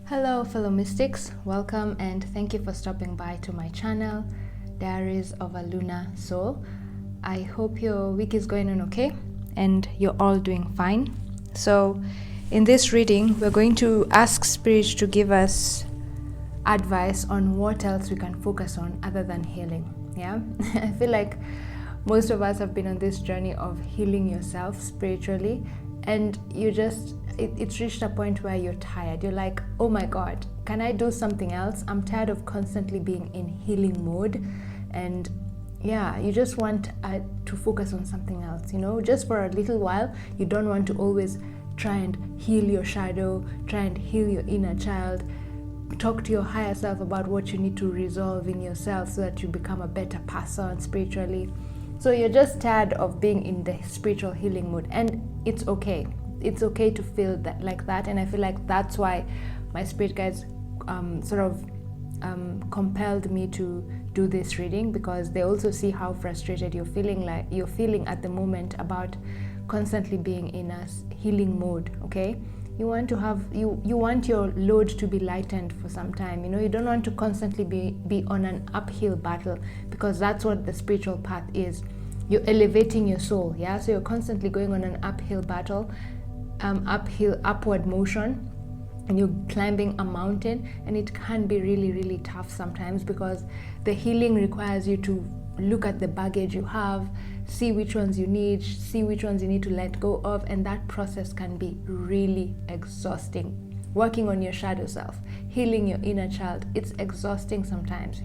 Hello fellow mystics, welcome and thank you for stopping by to my channel, Diaries of a Lunar Soul. I hope your week is going on okay and you're all doing fine. So in this reading, we're going to ask Spirit to give us advice on what else we can focus on other than healing. Yeah, I feel like most of us have been on this journey of healing yourself spiritually, and it's reached a point where you're tired. You're like, oh my God, can I do something else? I'm tired of constantly being in healing mode. And yeah, you just want to focus on something else, just for a little while. You don't want to always try and heal your shadow, try and heal your inner child, talk to your higher self about what you need to resolve in yourself so that you become a better person spiritually. So you're just tired of being in the spiritual healing mood, and it's okay. It's okay to feel that like that, and I feel like that's why my spirit guides compelled me to do this reading, because they also see how frustrated you're feeling at the moment about constantly being in a healing mode. Okay, you want to have you want your load to be lightened for some time. You don't want to constantly be on an uphill battle, because that's what the spiritual path is. You're elevating your soul, yeah, so you're constantly going on an uphill battle, upward motion, and you're climbing a mountain, and it can be really, really tough sometimes, because the healing requires you to look at the baggage you have, see which ones you need to let go of, and that process can be really exhausting. Working on your shadow self, healing your inner child, it's exhausting sometimes,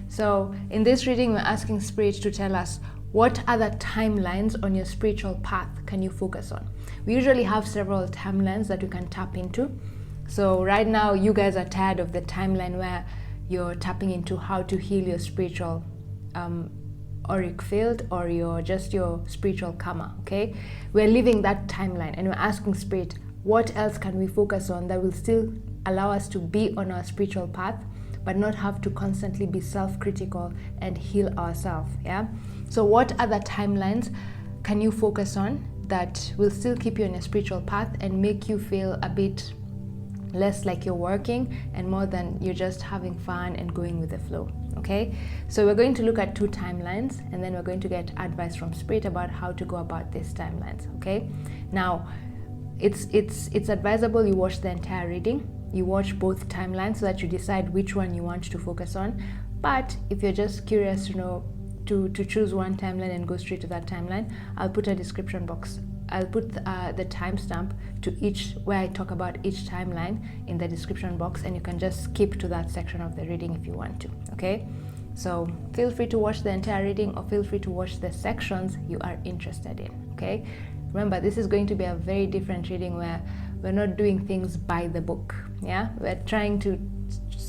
So in this reading, we're asking Spirit to tell us what other timelines on your spiritual path can you focus on. We usually have several timelines that you can tap into. So right now, you guys are tired of the timeline where you're tapping into how to heal your spiritual auric field, or your spiritual karma. Okay, we're living that timeline, and we're asking Spirit, what else can we focus on that will still allow us to be on our spiritual path, but not have to constantly be self-critical and heal ourselves. Yeah, so what other timelines can you focus on that will still keep you on a spiritual path and make you feel a bit less like you're working and more than you're just having fun and going with the flow? Okay, so we're going to look at two timelines, and then we're going to get advice from Spirit about how to go about these timelines. Okay, now it's advisable you watch the entire reading. You watch both timelines so that you decide which one you want to focus on. But if you're just curious to know to choose one timeline and go straight to that timeline, I'll put a description box. I'll put the timestamp to each where I talk about each timeline in the description box, and you can just skip to that section of the reading if you want to. Okay, so feel free to watch the entire reading, or feel free to watch the sections you are interested in. Okay, remember, this is going to be a very different reading where we're not doing things by the book. Yeah, we're trying to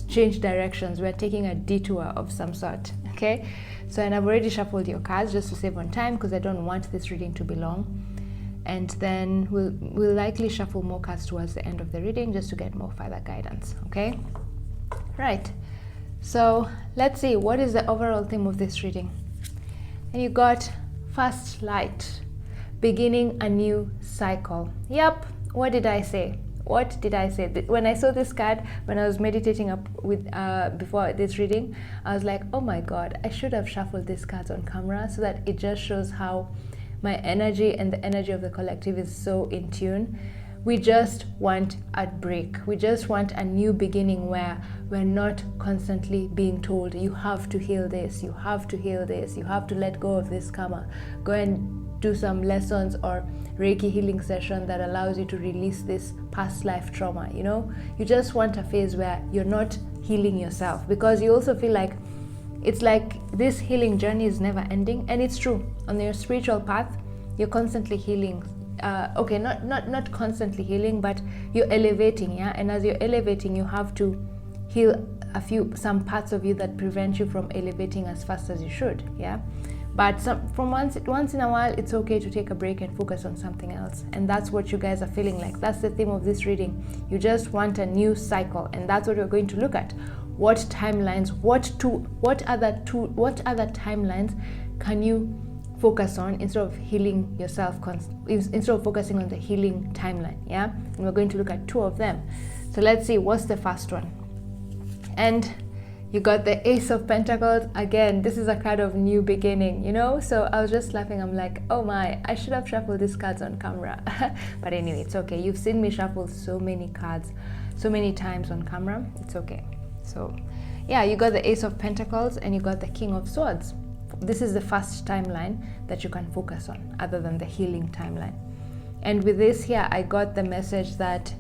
change directions. We're taking a detour of some sort. Okay, so, and I've already shuffled your cards just to save on time, because I don't want this reading to be long. And then we'll likely shuffle more cards towards the end of the reading just to get more further guidance. Okay, right, so let's see, what is the overall theme of this reading? And you got first light, beginning a new cycle. Yep, what did I say? When I saw this card, when I was meditating before this reading, I was like, oh my God, I should have shuffled these cards on camera so that it just shows how my energy and the energy of the collective is so in tune. We just want a break. We just want a new beginning where we're not constantly being told, you have to heal this, you have to heal this, you have to let go of this karma. Go and do some lessons or Reiki healing session that allows you to release this past life trauma. You just want a phase where you're not healing yourself, because you also feel like it's like this healing journey is never ending. And it's true, on your spiritual path you're constantly healing. Okay, not constantly healing, but you're elevating. Yeah, and as you're elevating, you have to heal some parts of you that prevent you from elevating as fast as you should. Yeah, but once in a while, it's okay to take a break and focus on something else. And that's what you guys are feeling like. That's the theme of this reading. You just want a new cycle, and that's what we're going to look at. What timelines? What other timelines can you focus on instead of healing yourself? Instead of focusing on the healing timeline, yeah. And we're going to look at two of them. So let's see, what's the first one? And you got the Ace of Pentacles. Again, this is a card of new beginning, you know? So I was just laughing. I'm like, oh my, I should have shuffled these cards on camera. But anyway, it's okay. You've seen me shuffle so many cards, so many times on camera. It's okay. So yeah, you got the Ace of Pentacles and you got the King of Swords. This is the first timeline that you can focus on, other than the healing timeline. And with this here, I got the message that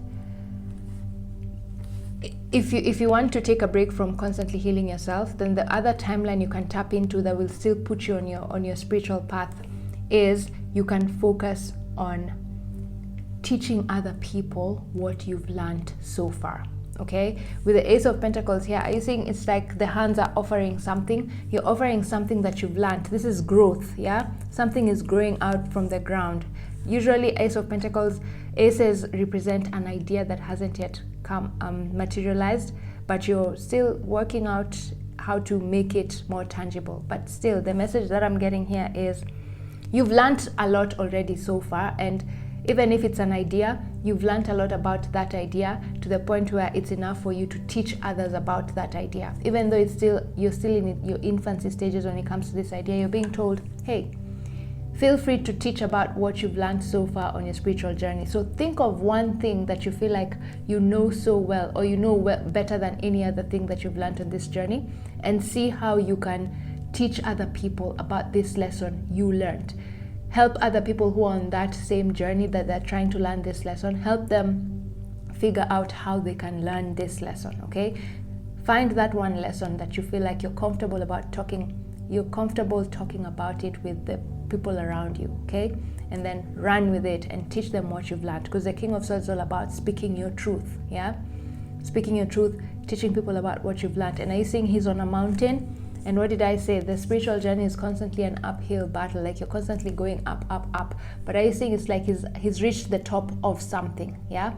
if you want to take a break from constantly healing yourself, then the other timeline you can tap into that will still put you on your spiritual path is you can focus on teaching other people what you've learned so far. Okay, with the Ace of Pentacles here, are you seeing it's like the hands are offering something? You're offering something that you've learned. This is growth, yeah? Something is growing out from the ground. Usually Ace of Pentacles, aces represent an idea that hasn't yet come materialized, but you're still working out how to make it more tangible. But still, the message that I'm getting here is you've learned a lot already so far, and even if it's an idea, you've learned a lot about that idea to the point where it's enough for you to teach others about that idea. Even though you're still in your infancy stages when it comes to this idea, you're being told, hey, feel free to teach about what you've learned so far on your spiritual journey. So think of one thing that you feel like you know so well, or you know better than any other thing that you've learned on this journey, and see how you can teach other people about this lesson you learned. Help other people who are on that same journey that they're trying to learn this lesson. Help them figure out how they can learn this lesson, okay? Find that one lesson that you feel like you're comfortable talking about it with the people around you, okay? And then run with it and teach them what you've learned, because the King of Swords is all about speaking your truth, yeah? Speaking your truth, teaching people about what you've learned. And are you seeing he's on a mountain? And what did I say? The spiritual journey is constantly an uphill battle, like you're constantly going up, up, up. But are you seeing it's like he's reached the top of something, yeah?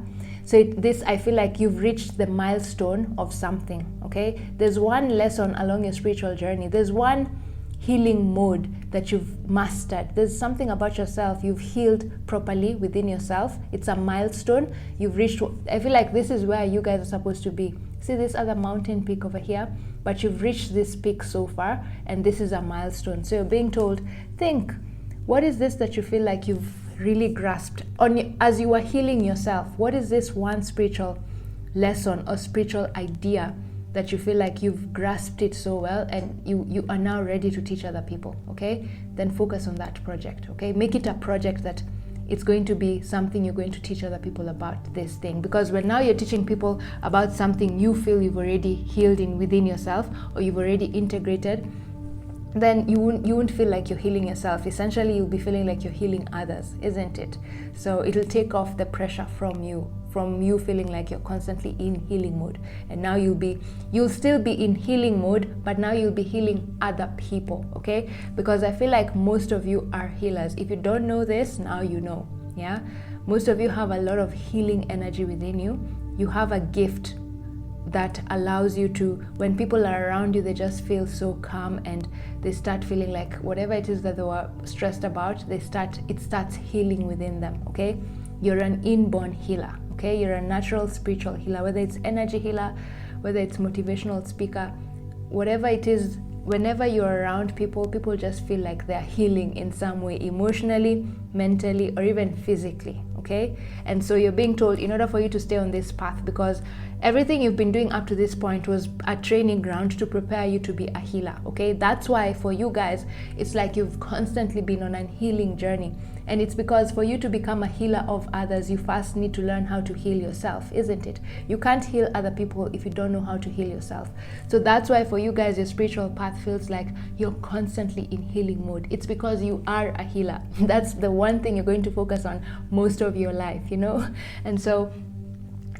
So I feel like you've reached the milestone of something, okay? There's one lesson along your spiritual journey. There's one healing mode that you've mastered. There's something about yourself you've healed properly within yourself. It's a milestone you've reached. I feel like this is where you guys are supposed to be. See this other mountain peak over here, but you've reached this peak so far, and this is a milestone. So you're being told, think, what is this that you feel like you've really grasped as you are healing yourself? What is this one spiritual lesson or spiritual idea that you feel like you've grasped it so well, and you are now ready to teach other people, okay? Then focus on that project, okay? Make it a project that it's going to be something you're going to teach other people about this thing. Because when now you're teaching people about something you feel you've already healed within yourself, or you've already integrated, then you won't feel like you're healing yourself. Essentially, you'll be feeling like you're healing others, isn't it? So it'll take off the pressure from you feeling like you're constantly in healing mode. And now you'll still be in healing mode, but now you'll be healing other people, okay? Because I feel like most of you are healers. If you don't know this, now you know, yeah? Most of you have a lot of healing energy within you. You have a gift that allows you to, when people are around you, they just feel so calm, and they start feeling like whatever it is that they were stressed about, it starts healing within them, okay? You're an inborn healer, okay? You're a natural spiritual healer, whether it's energy healer, whether it's motivational speaker, whatever it is. Whenever you're around people just feel like they're healing in some way, emotionally, mentally, or even physically, okay? And so you're being told, in order for you to stay on this path, because everything you've been doing up to this point was a training ground to prepare you to be a healer, okay? That's why for you guys, it's like you've constantly been on a healing journey. And it's because for you to become a healer of others, you first need to learn how to heal yourself, isn't it? You can't heal other people if you don't know how to heal yourself. So that's why for you guys, your spiritual path feels like you're constantly in healing mode. It's because you are a healer. That's the one thing you're going to focus on most of your life, you know? And so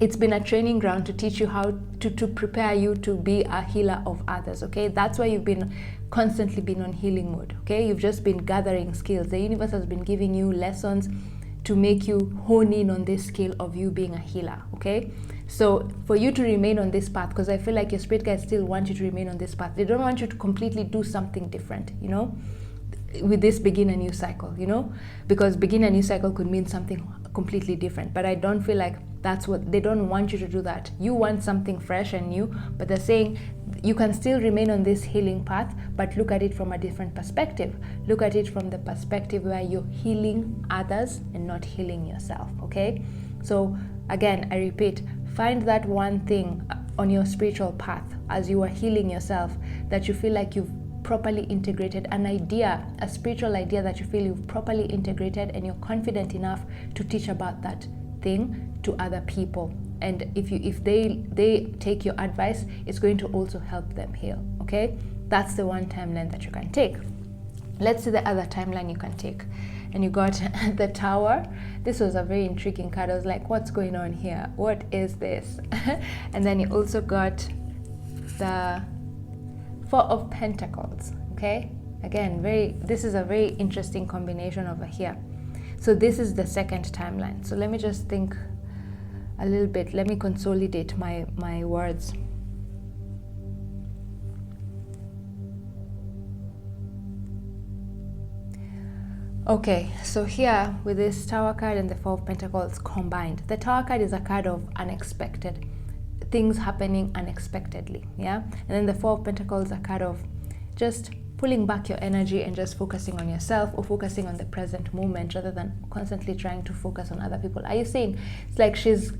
it's been a training ground to teach you how to prepare you to be a healer of others, okay? That's why you've been constantly been on healing mode, okay? You've just been gathering skills. The universe has been giving you lessons to make you hone in on this skill of you being a healer, okay? So for you to remain on this path, because I feel like your spirit guides still want you to remain on this path. They don't want you to completely do something different, you know, with this begin a new cycle, you know, because begin a new cycle could mean something completely different. But I don't feel like That's what they don't want you to do. That you want something fresh and new, but they're saying you can still remain on this healing path, but look at it from a different perspective. Look at it from the perspective where you're healing others and not healing yourself. Okay, so again, I repeat, find that one thing on your spiritual path as you are healing yourself that you feel like you've properly integrated, an idea, a spiritual idea that you feel you've properly integrated, and you're confident enough to teach about that thing to other people. And if they take your advice, it's going to also help them heal. Okay, that's the one timeline that you can take. Let's see the other timeline you can take. And you got the Tower. This was a very intriguing card. I was like, what's going on here? What is this? And then you also got the Four of Pentacles. Okay, again, this is a very interesting combination over here. So this is the second timeline. So let me just think a little bit. Let me consolidate my words. Okay, so here with this Tower card and the Four of Pentacles combined, the Tower card is a card of unexpected things happening unexpectedly, yeah. And then the Four of Pentacles, a card of just pulling back your energy and just focusing on yourself, or focusing on the present moment rather than constantly trying to focus on other people. Are you saying it's like she's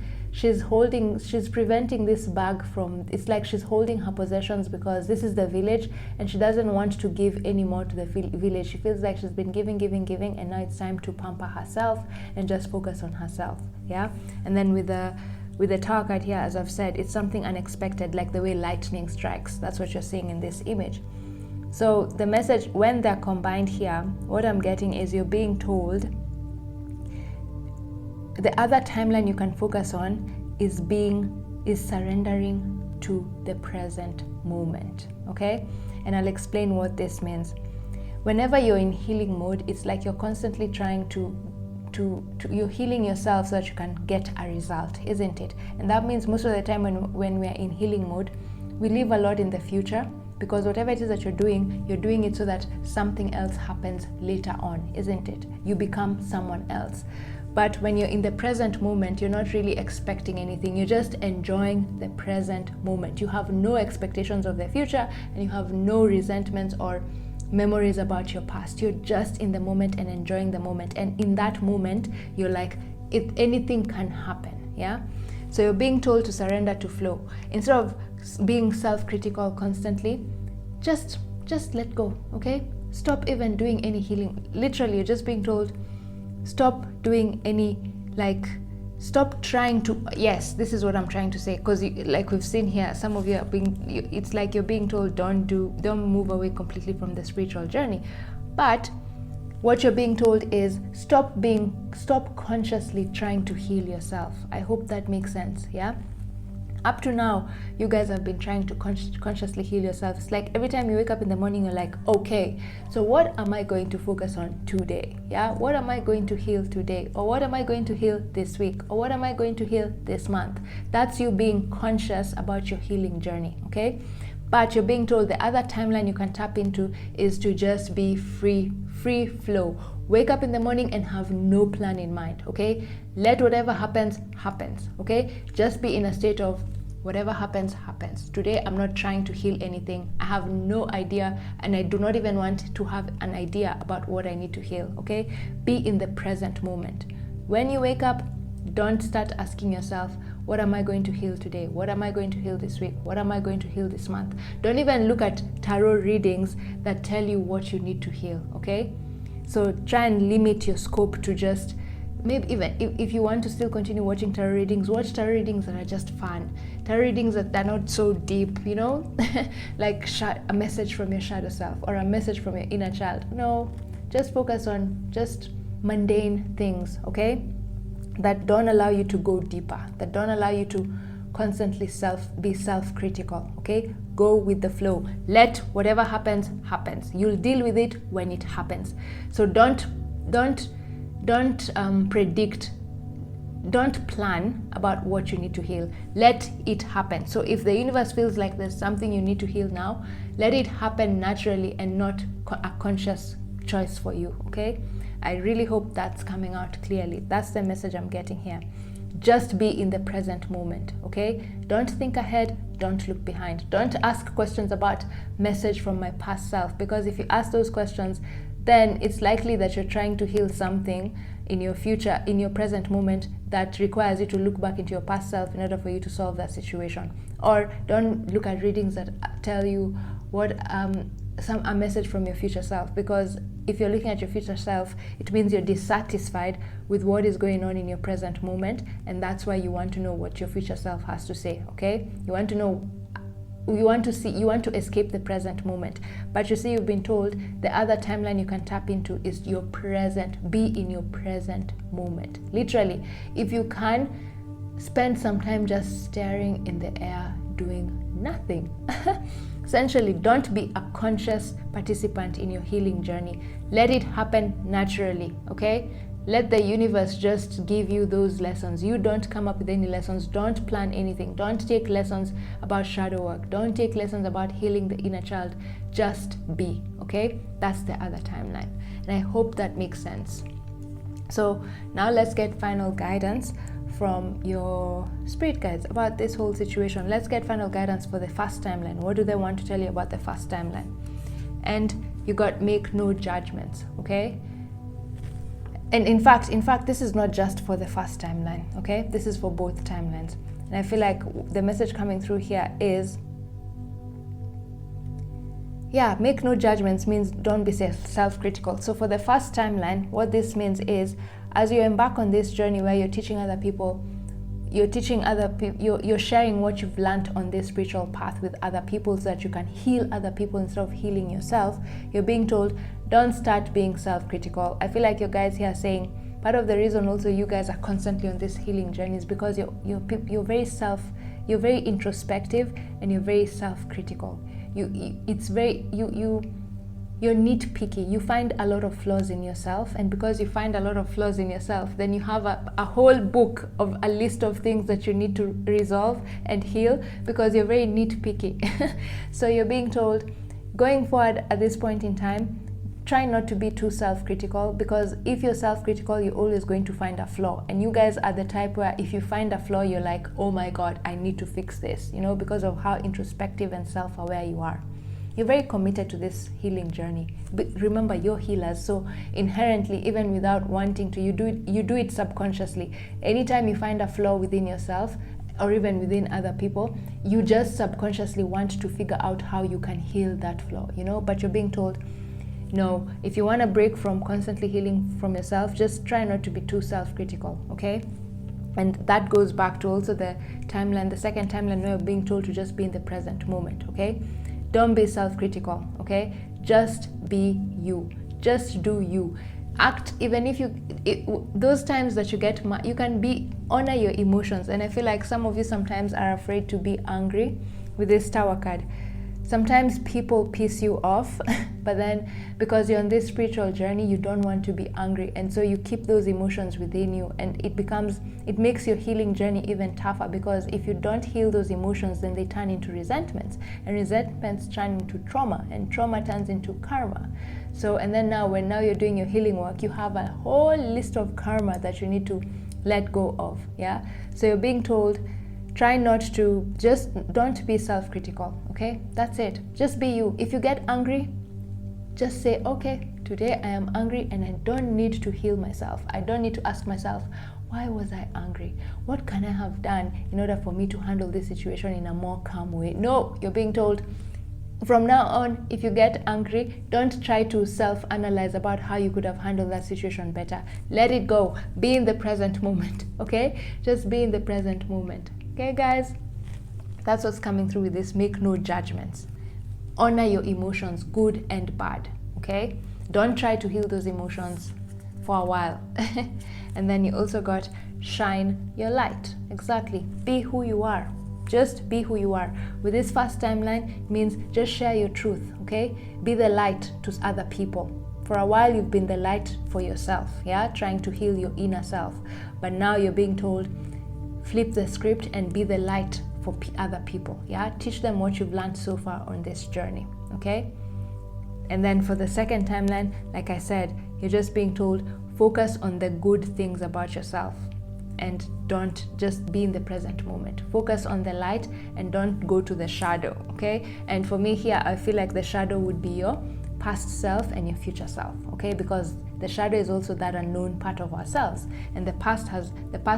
preventing this bag from, it's like she's holding her possessions because this is the village and she doesn't want to give any more to the village. She feels like she's been giving, and now it's time to pamper herself and just focus on herself, yeah. And then with the Tower card here, as I've said, it's something unexpected, like the way lightning strikes. That's what you're seeing in this image. So the message, when they're combined here, what I'm getting is you're being told the other timeline you can focus on is surrendering to the present moment. Okay, and I'll explain what this means. Whenever you're in healing mode, it's like you're constantly trying to you're healing yourself so that you can get a result, isn't it? And that means most of the time when we're in healing mode, we live a lot in the future, because whatever it is that you're doing it so that something else happens later on, isn't it? You become someone else. But when you're in the present moment, you're not really expecting anything. You're just enjoying the present moment. You have no expectations of the future, and you have no resentments or memories about your past. You're just in the moment and enjoying the moment. And in that moment, you're like, if anything can happen, yeah? So you're being told to surrender to flow. Instead of being self-critical constantly, just let go, okay? Stop even doing any healing. Literally, you're just being told, stop doing any, stop trying to, yes, this is what I'm trying to say, because like we've seen here, some of you are it's like you're being told, don't move away completely from the spiritual journey. But what you're being told is stop consciously trying to heal yourself. I hope that makes sense, yeah? Up to now, you guys have been trying to consciously heal yourself. It's like every time you wake up in the morning, you're like, okay, so what am I going to focus on today? Yeah, what am I going to heal today? Or what am I going to heal this week? Or what am I going to heal this month? That's you being conscious about your healing journey, okay? But you're being told the other timeline you can tap into is to just be free flow. Wake up in the morning and have no plan in mind, okay? Let whatever happens, okay? Just be in a state of whatever happens. Today, I'm not trying to heal anything. I have no idea, and I do not even want to have an idea about what I need to heal, okay? Be in the present moment. When you wake up, don't start asking yourself, what am I going to heal today? What am I going to heal this week? What am I going to heal this month? Don't even look at tarot readings that tell you what you need to heal, okay? So try and limit your scope to just, maybe even if you want to still continue watching tarot readings, watch tarot readings that are just fun. Tarot readings that are not so deep, you know? Like a message from your shadow self or a message from your inner child. No, just focus on just mundane things, okay? That don't allow you to go deeper, that don't allow you to constantly be self-critical, okay? Go with the flow. Let whatever happens. You'll deal with it when it happens. So don't predict, don't plan about what you need to heal. Let it happen. So if the universe feels like there's something you need to heal now, let it happen naturally and not a conscious choice for you, okay? I really hope that's coming out clearly. That's the message I'm getting here. just be in the present moment, okay? Don't think ahead, don't look behind. Don't ask questions about message from my past self, because if you ask those questions, then it's likely that you're trying to heal something in your future, in your present moment, that requires you to look back into your past self in order for you to solve that situation. Or don't look at readings that tell you what a message from your future self, because if you're looking at your future self, it means you're dissatisfied with what is going on in your present moment, and that's why you want to know what your future self has to say, okay? You want to know, you want to escape the present moment. But you see, you've been told the other timeline you can tap into is your present. Be in your present moment. Literally, if you can, spend some time just staring in the air, doing nothing. Essentially, don't be a conscious participant in your healing journey. Let it happen naturally, okay? Let the universe just give you those lessons. You don't come up with any lessons. Don't plan anything. Don't take lessons about shadow work. Don't take lessons about healing the inner child. Just be, okay? That's the other timeline. And I hope that makes sense. So now let's get final guidance from your spirit guides about this whole situation. Let's get final guidance for the first timeline. What do they want to tell you about the first timeline? And you got make no judgments, okay? And in fact, this is not just for the first timeline, okay? This is for both timelines. And I feel like the message coming through here is, yeah, make no judgments means don't be self-critical. So for the first timeline, what this means is, as you embark on this journey where you're teaching other people, you're sharing what you've learned on this spiritual path with other people so that you can heal other people instead of healing yourself. You're being told, don't start being self-critical. I feel like your guys here are saying part of the reason also you guys are constantly on this healing journey is because you're very introspective and you're very self-critical. You're nitpicky. You find a lot of flaws in yourself, and because you find a lot of flaws in yourself, then you have a whole book of a list of things that you need to resolve and heal because you're very nitpicky. So you're being told, going forward at this point in time, try not to be too self-critical, because if you're self-critical, you're always going to find a flaw. And you guys are the type where if you find a flaw, you're like, oh my God, I need to fix this, because of how introspective and self-aware you are. You're very committed to this healing journey. But remember, you're healers, so inherently, even without wanting to, you do it subconsciously. Anytime you find a flaw within yourself or even within other people, you just subconsciously want to figure out how you can heal that flaw, but you're being told, no, if you want to break from constantly healing from yourself, just try not to be too self-critical, okay? And that goes back to also the timeline, the second timeline, where you're being told to just be in the present moment, okay? Don't be self-critical, okay? Just be you. Just do you. Act, even if those times that you get mad, you can honor your emotions. And I feel like some of you sometimes are afraid to be angry with this Tower card. Sometimes people piss you off, but then because you're on this spiritual journey, you don't want to be angry. And so you keep those emotions within you, and it makes your healing journey even tougher, because if you don't heal those emotions, then they turn into resentments, and resentments turn into trauma, and trauma turns into karma. So, and then when you're doing your healing work, you have a whole list of karma that you need to let go of, yeah? So you're being told, try not to, don't be self-critical, okay? That's it. Just be you. If you get angry, just say, okay, today I am angry and I don't need to heal myself. I don't need to ask myself, why was I angry? What can I have done in order for me to handle this situation in a more calm way? No, you're being told, from now on, if you get angry, don't try to self-analyze about how you could have handled that situation better. Let it go. Be in the present moment, okay? Just be in the present moment. Okay, guys, that's what's coming through with this. Make no judgments. Honor your emotions, good and bad, okay? Don't try to heal those emotions for a while. And then you also got shine your light. Exactly. Be who you are. Just be who you are. With this first timeline, means just share your truth, okay? Be the light to other people. For a while, you've been the light for yourself, yeah? Trying to heal your inner self. But now you're being told, flip the script and be the light for other people, yeah? Teach them what you've learned so far on this journey, okay? And then for the second timeline, like I said, you're just being told, focus on the good things about yourself. and don't just be in the present moment. Focus on the light and don't go to the shadow, okay? And for me here, I feel like the shadow would be your past self and your future self, okay? Because the shadow is also that unknown part of ourselves, and the past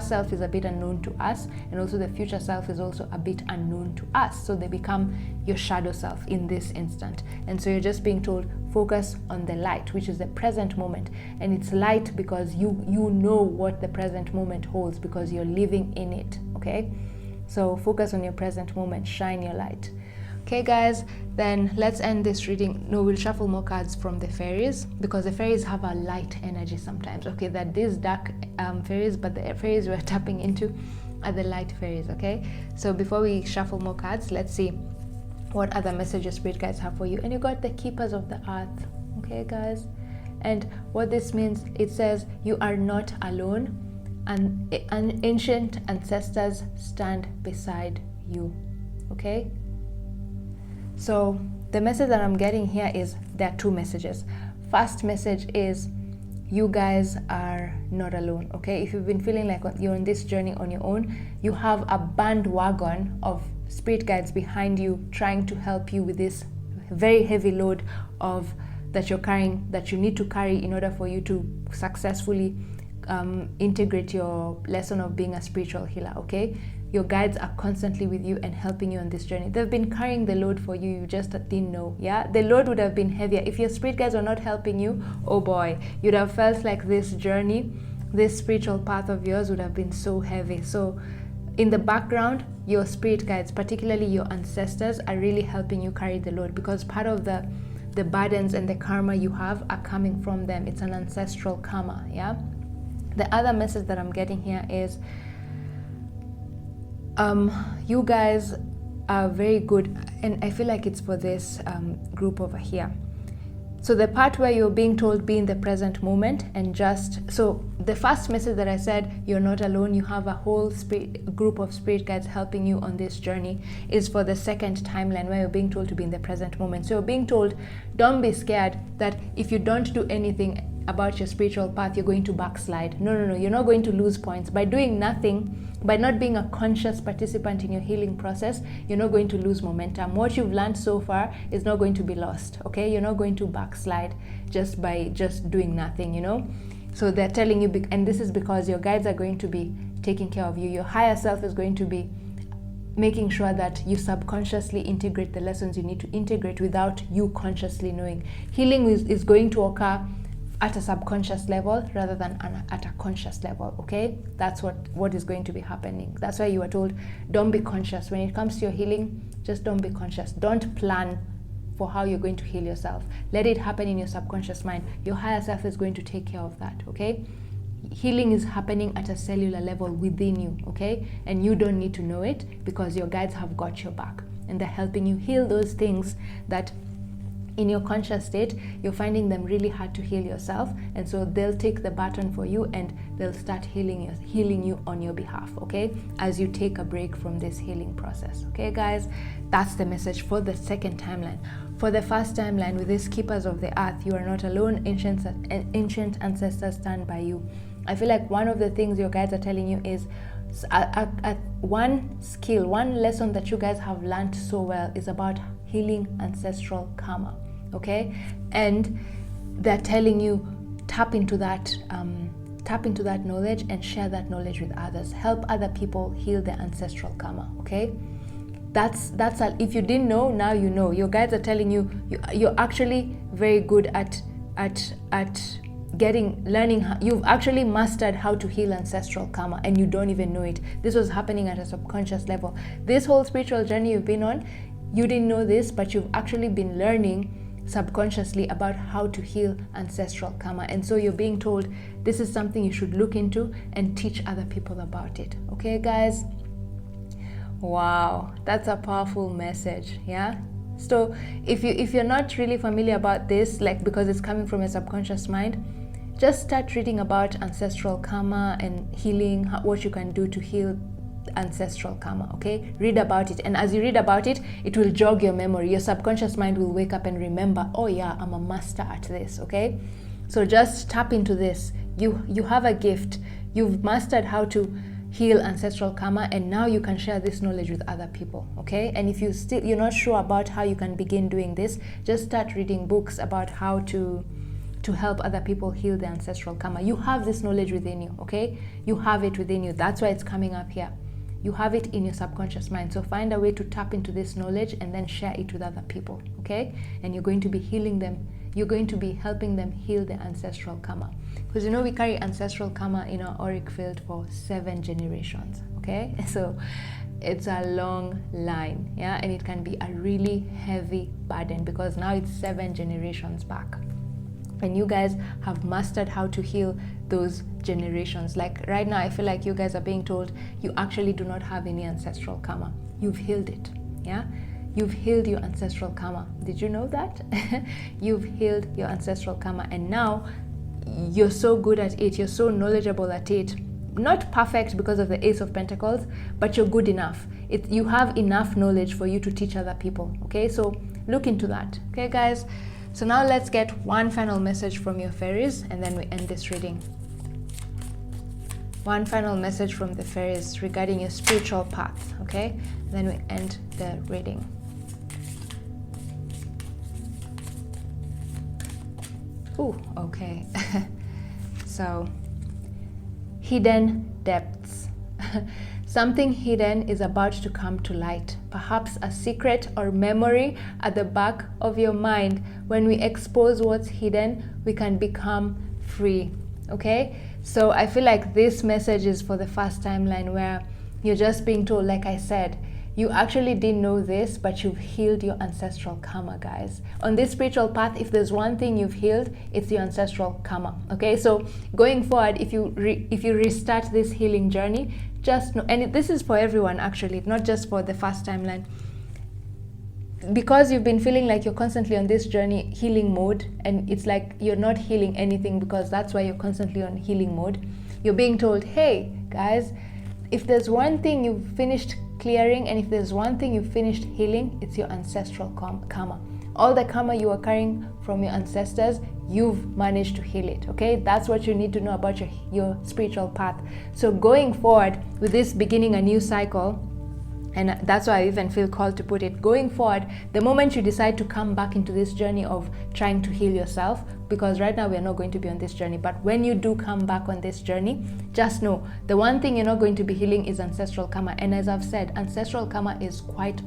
self is a bit unknown to us, and also the future self is also a bit unknown to us. So they become your shadow self in this instant. And so you're just being told, focus on the light, which is the present moment. And it's light because you know what the present moment holds, because you're living in it, okay? So focus on your present moment, shine your light. Okay guys, then let's end this reading. No, we'll shuffle more cards from the fairies, because the fairies have a light energy sometimes, okay? That these dark fairies, but the fairies we're tapping into are the light fairies, okay? So before we shuffle more cards, let's see what other messages spirit guides have for you. And you got the keepers of the earth, okay guys? And what this means, it says you are not alone, and ancient ancestors stand beside you, okay? So the message that I'm getting here is, there are two messages. First message is, you guys are not alone, okay? If you've been feeling like you're on this journey on your own, you have a bandwagon of spirit guides behind you trying to help you with this very heavy load of that you're carrying, that you need to carry in order for you to successfully integrate your lesson of being a spiritual healer, okay? Your guides are constantly with you and helping you on this journey. They've been carrying the load for you, you just didn't know, yeah? The load would have been heavier. If your spirit guides are not helping you, oh boy, you'd have felt like this journey, this spiritual path of yours would have been so heavy. So in the background, your spirit guides, particularly your ancestors, are really helping you carry the load, because part of the burdens and the karma you have are coming from them. It's an ancestral karma, yeah? The other message that I'm getting here is, you guys are very good, and I feel like it's for this group over here. So the part where you're being told, be in the present moment, and so the first message that I said, you're not alone, you have a whole group of spirit guides helping you on this journey, is for the second timeline where you're being told to be in the present moment. So you're being told, don't be scared that if you don't do anything about your spiritual path, you're going to backslide. No, you're not going to lose points. By doing nothing, by not being a conscious participant in your healing process, you're not going to lose momentum. What you've learned so far is not going to be lost, okay? You're not going to backslide just by doing nothing, you know? So they're telling you, and this is because your guides are going to be taking care of you. Your higher self is going to be making sure that you subconsciously integrate the lessons you need to integrate without you consciously knowing. Healing is going to occur at a subconscious level rather than at a conscious level, okay? That's what is going to be happening. That's why you are told, don't be conscious. When it comes to your healing, just don't be conscious. Don't plan for how you're going to heal yourself. Let it happen in your subconscious mind. Your higher self is going to take care of that, okay? Healing is happening at a cellular level within you, okay? And you don't need to know it, because your guides have got your back, and they're helping you heal those things that in your conscious state, you're finding them really hard to heal yourself, and so they'll take the baton for you and they'll start healing you on your behalf, okay? As you take a break from this healing process, okay guys? That's the message for the second timeline. For the first timeline, with these keepers of the earth, you are not alone. Ancient ancestors stand by you. I feel like one of the things your guides are telling you is one skill, one lesson that you guys have learned so well is about healing ancestral karma, okay? And they're telling you, tap into that knowledge and share that knowledge with others. Help other people heal their ancestral karma, okay? If you didn't know, now you know. Your guides are telling you, you're actually very good at learning. You've actually mastered how to heal ancestral karma, and you don't even know it. This was happening at a subconscious level. This whole spiritual journey you've been on, you didn't know this, but you've actually been learning subconsciously about how to heal ancestral karma. And so you're being told, this is something you should look into and teach other people about it. Okay, guys? Wow, that's a powerful message, yeah? So if you're not really familiar about this, like, because it's coming from a subconscious mind, just start reading about ancestral karma and healing, what you can do to heal ancestral karma, okay? Read about it, and as you read about it, it will jog your memory. Your subconscious mind will wake up and remember, oh yeah, I'm a master at this, okay? So just tap into this. You have a gift. You've mastered how to heal ancestral karma, and now you can share this knowledge with other people, okay? And if you're not sure about how you can begin doing this, just start reading books about how to help other people heal their ancestral karma. You have this knowledge within you, okay? You have it within you. That's why it's coming up here. You have it in your subconscious mind. So find a way to tap into this knowledge and then share it with other people, okay? And you're going to be healing them. You're going to be helping them heal their ancestral karma. Because you know we carry ancestral karma in our auric field for 7 generations, okay? So it's a long line, yeah? And it can be a really heavy burden because now it's 7 generations back. And you guys have mastered how to heal those generations. Like right now, I feel like you guys are being told you actually do not have any ancestral karma. You've healed it, yeah? You've healed your ancestral karma. Did you know that? You've healed your ancestral karma, and now you're so good at it. You're so knowledgeable at it. Not perfect because of the Ace of Pentacles, but you're good enough. You have enough knowledge for you to teach other people, okay? So look into that, okay, guys? So now let's get one final message from your fairies, and then we end this reading. One final message from the fairies regarding your spiritual path, okay? And then we end the reading. Ooh, okay. So, hidden depths. Something hidden is about to come to light, perhaps a secret or memory at the back of your mind. When we expose what's hidden, we can become free, okay? So I feel like this message is for the first timeline where you're just being told, like I said, you actually didn't know this, but you've healed your ancestral karma, guys. On this spiritual path, if there's one thing you've healed, it's your ancestral karma, okay? So going forward, if you restart this healing journey, just know, and this is for everyone actually, not just for the first timeline, because you've been feeling like you're constantly on this journey healing mode, and it's like you're not healing anything because that's why you're constantly on healing mode. You're being told, hey guys, if there's one thing you've finished clearing, and if there's one thing you've finished healing, it's your ancestral karma. All the karma you are carrying from your ancestors, you've managed to heal it, okay? That's what you need to know about your spiritual path. So going forward with this beginning a new cycle, and that's why I even feel called to put it, going forward, the moment you decide to come back into this journey of trying to heal yourself, because right now we are not going to be on this journey, but when you do come back on this journey, just know the one thing you're not going to be healing is ancestral karma. And as I've said, ancestral karma is quite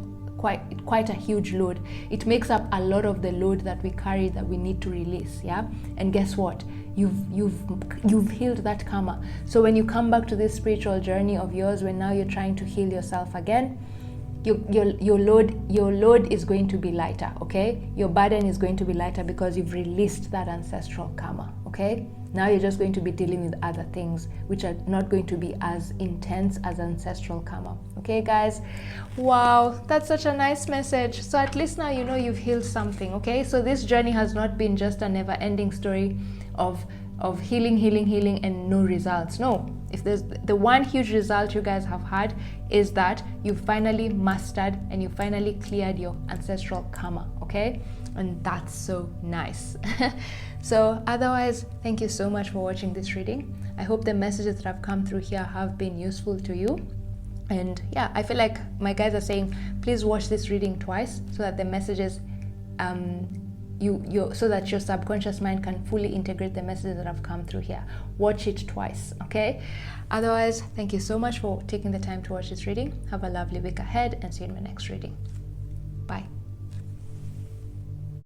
a huge load. It makes up a lot of the load that we carry that we need to release, yeah? And guess what? You've healed that karma. So when you come back to this spiritual journey of yours, when now you're trying to heal yourself again, your load is going to be lighter, okay? Your burden is going to be lighter because you've released that ancestral karma, okay? Now you're just going to be dealing with other things which are not going to be as intense as ancestral karma, okay, guys? Wow, that's such a nice message. So at least now you know you've healed something, okay? So this journey has not been just a never-ending story of healing and no results. No, if there's the one huge result you guys have had is that you finally mastered and you finally cleared your ancestral karma, okay? And that's so nice. So otherwise, thank you so much for watching this reading. I hope the messages that have come through here have been useful to you. And yeah, I feel like my guys are saying, please watch this reading twice so that the messages so that your subconscious mind can fully integrate the messages that have come through here. Watch it twice, okay? Otherwise, thank you so much for taking the time to watch this reading. Have a lovely week ahead and see you in my next reading.